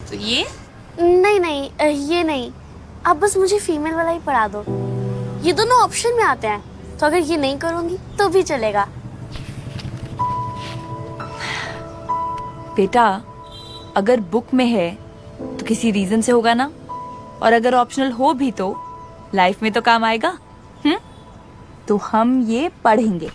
तो ये नहीं नहीं ये नहीं, आप बस मुझे फीमेल वाला ही पढ़ा दो। ये दोनों ऑप्शन में आते हैं, तो अगर ये नहीं करूंगी तो भी चलेगा। बेटा, अगर बुक में है तो किसी रीजन से होगा ना, और अगर ऑप्शनल हो भी तो लाइफ में तो काम आएगा। तो हम ये पढ़ेंगे।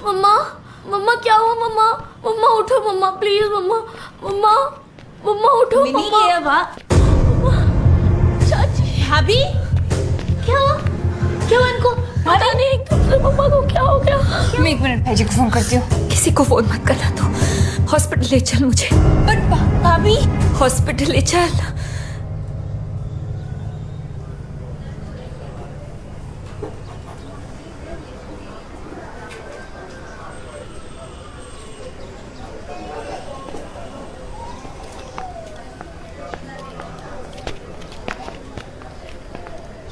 मम्मा मम्मा क्या हुआ? मम्मा मम्मा उठो मम्मा, प्लीज मम्मा। मम्मा मम्मा उठो मम्मा। ये वा चाची भाभी, क्या हुआ? क्या हुआ इनको? पता नहीं, एकदम से मम्मा को क्या हो गया? मैं 1 मिनट भाईजी को फोन करती हूँ। किसी को फोन मत करना, तो हॉस्पिटल ले चल मुझे। बट भाभी, हॉस्पिटल ले चल।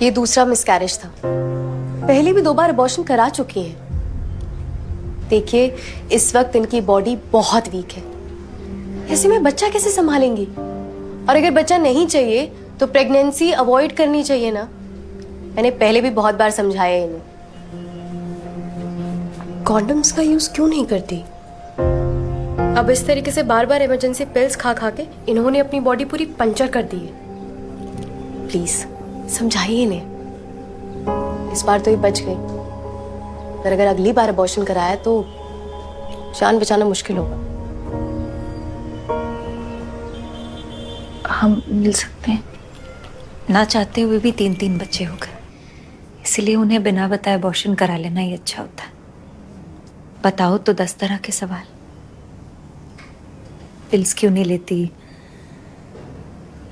ये दूसरा मिसकैरेज था। पहले भी 2 बार अबॉर्शन करा चुकी हैं। देखिए, इस वक्त इनकी बॉडी बहुत वीक है। ऐसे में बच्चा कैसे संभालेंगी? और अगर बच्चा नहीं चाहिए तो प्रेगनेंसी अवॉइड करनी चाहिए ना। मैंने पहले भी बहुत बार समझाया है इन्हें। कॉन्डम्स का यूज क्यों नहीं करती? अब इस तरीके से बार बार इमरजेंसी पिल्स खा खा के इन्होंने अपनी बॉडी पूरी पंचर कर दी है। प्लीज समझाइए इन्हें। इस बार तो ये बच गई, पर अगर अगली बार अबॉर्शन कराया तो जान बचाना मुश्किल होगा। हम मिल सकते हैं? ना चाहते हुए भी 3 बच्चे हो गए, इसलिए उन्हें बिना बताए अबॉर्शन करा लेना ही अच्छा होता है। बताओ तो 10 तरह के सवाल। पिल्स क्यों नहीं लेती?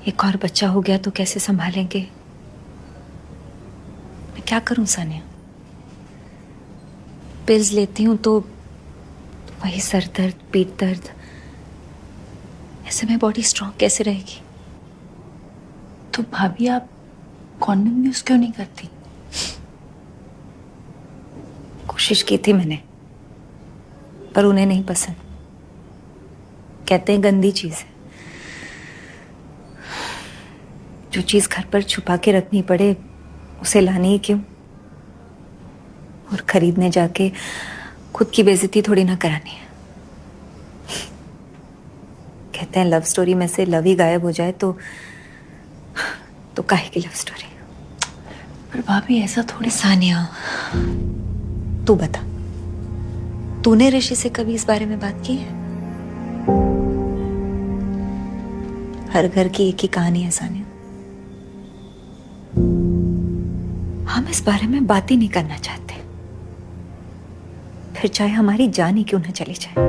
एक और बच्चा हो गया तो कैसे संभालेंगे? मैं क्या करूं सानिया? पिल्स लेती हूं तो वही सर दर्द, पेट दर्द। ऐसे में बॉडी स्ट्रांग कैसे रहेगी? तो भाभी, आप कॉन्डम यूज क्यों नहीं करती? कोशिश की थी मैंने, पर उन्हें नहीं पसंद। कहते हैं गंदी चीज है। जो चीज घर पर छुपा के रखनी पड़े उसे लानी ही क्यों? और खरीदने जाके खुद की बेइज्जती थोड़ी ना करानी है। कहते हैं लव स्टोरी में से लव ही गायब हो जाए तो काहे की लव स्टोरी? पर भाभी, ऐसा थोड़ी। सानिया, तू बता, तूने ऋषि से कभी इस बारे में बात की है? हर घर की एक ही कहानी है सानिया। हम इस बारे में बात ही नहीं करना चाहते, फिर चाहे हमारी जान ही क्यों ना चली जाए।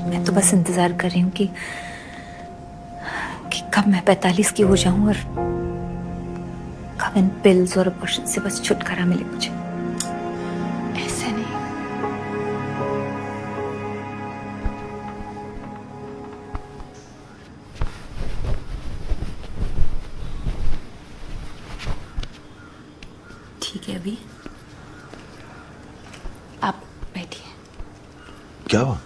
मैं तो बस इंतजार कर रही हूँ कि कब मैं 45 की हो जाऊं और कब इन पिल्स और अबॉर्शन से बस छुटकारा मिले मुझे। ऐसे नहीं। ठीक है, अभी आप बैठिए। क्या हुआ?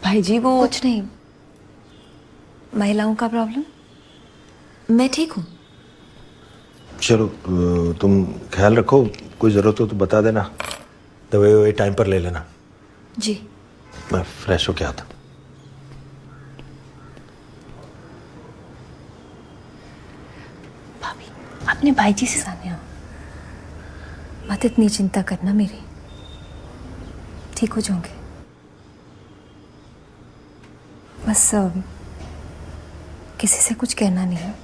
भाई जी, वो कुछ नहीं, महिलाओं का प्रॉब्लम। मैं ठीक हूँ। चलो तुम ख्याल रखो, कोई ज़रूरत हो तो बता देना, दवाई ववाई टाइम पर ले लेना। जी। मैं फ्रेश होके आता। भाभी, अपने भाई जी से सामने आओ। मत इतनी चिंता करना मेरी, ठीक हो जाओगे। बस किसी से कुछ कहना नहीं है।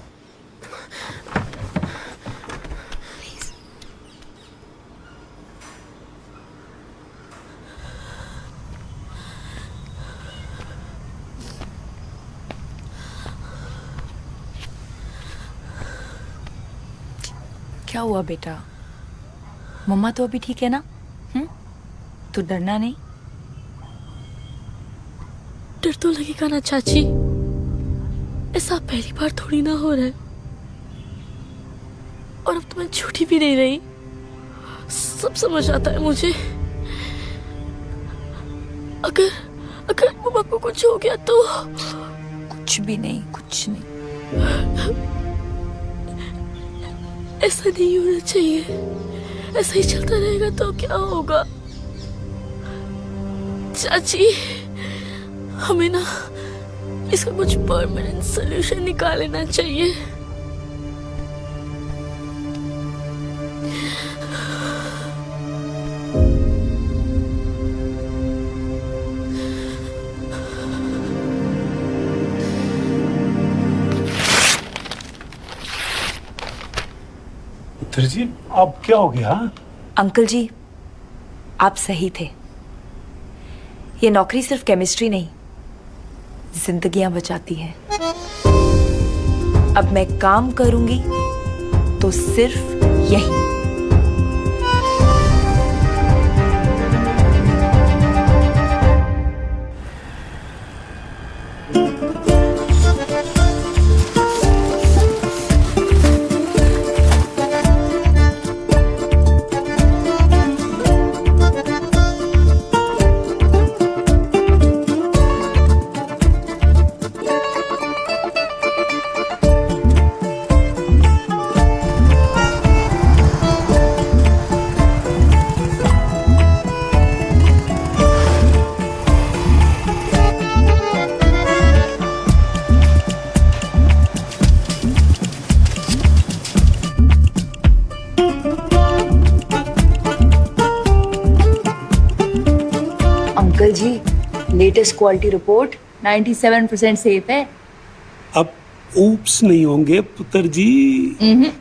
क्या हुआ बेटा? मम्मा तो अभी ठीक है ना? तू डरना नहीं। डर तो लगेगा ना चाची, ऐसा पहली बार थोड़ी ना हो रहा है। और अब तो मैं झूठी भी नहीं रही, सब समझ आता है मुझे। अगर अगर मम्मा को कुछ हो गया तो? कुछ भी नहीं, कुछ नहीं। ऐसा नहीं होना चाहिए, ऐसा ही चलता रहेगा तो क्या होगा? चाची, हमें ना इसका कुछ परमानेंट सोल्यूशन निकाल लेना चाहिए। पुत्र जी, अब क्या हो गया? अंकल जी, आप सही थे। ये नौकरी सिर्फ केमिस्ट्री नहीं, जिंदगियां बचाती है। अब मैं काम करूंगी तो सिर्फ यही। अंकल जी, लेटेस्ट क्वालिटी रिपोर्ट 97% सेफ है। अब ऊप्स नहीं होंगे पुत्र जी।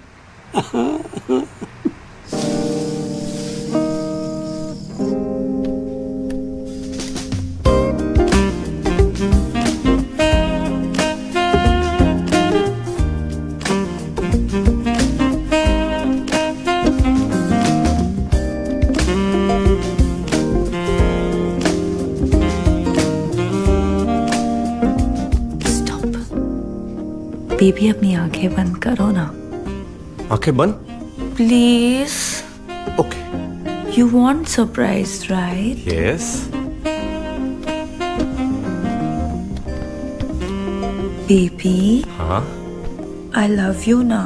बेबी, अपनी आंखें बंद करो ना आंखें बंद? Please. Okay. You want surprise right? Yes. Baby, हाँ। आई लव यू ना।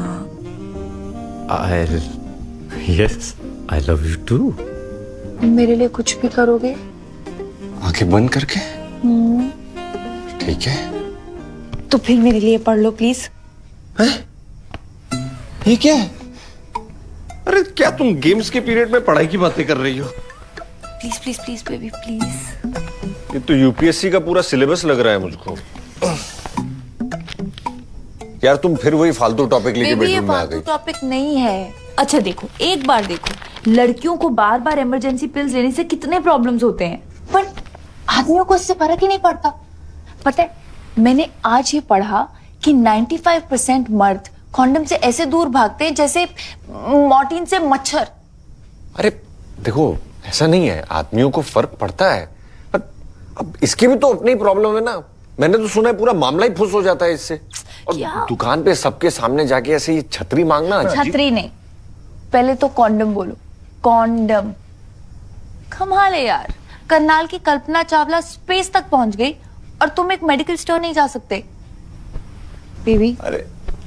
Yes, I love you too. मेरे लिए कुछ भी करोगे? आंखें बंद करके? ठीक है। तो फिर मेरे लिए पढ़ लो प्लीज। ये क्या है? अरे क्या तुम गेम्स के पीरियड में पढ़ाई की बातें कर रही हो? Please please please baby please. ये तो यूपीएससी का पूरा सिलेबस लग रहा है मुझको। यार तुम फिर वही फालतू टॉपिक लेके बेबी, ये बेडरूम में आ फालतू गई। टॉपिक नहीं है। अच्छा देखो, एक बार देखो, लड़कियों को बार बार इमरजेंसी पिल्स लेने से कितने प्रॉब्लम्स होते हैं, पर आदमियों को इससे फर्क ही नहीं पड़ता। पता है, मैंने आज ही पढ़ा कि 95% मर्द कॉन्डम से ऐसे दूर भागते हैं जैसे मॉर्टिन से मच्छर। अरे देखो, ऐसा नहीं है, आदमियों को फर्क पड़ता है, पर अब इसकी भी तो अपनी प्रॉब्लम है ना। मैंने तो सुना है पूरा मामला ही फुस हो जाता है इससे। और दुकान पे सबके सामने जाके ऐसे ही छतरी मांगना। छतरी नहीं, पहले तो कॉन्डम बोलो, कॉन्डम। कमाल है यार, करनाल की कल्पना चावला स्पेस तक पहुंच गई और तुम एक मेडिकल स्टोर नहीं जा सकते। बेबी, अरे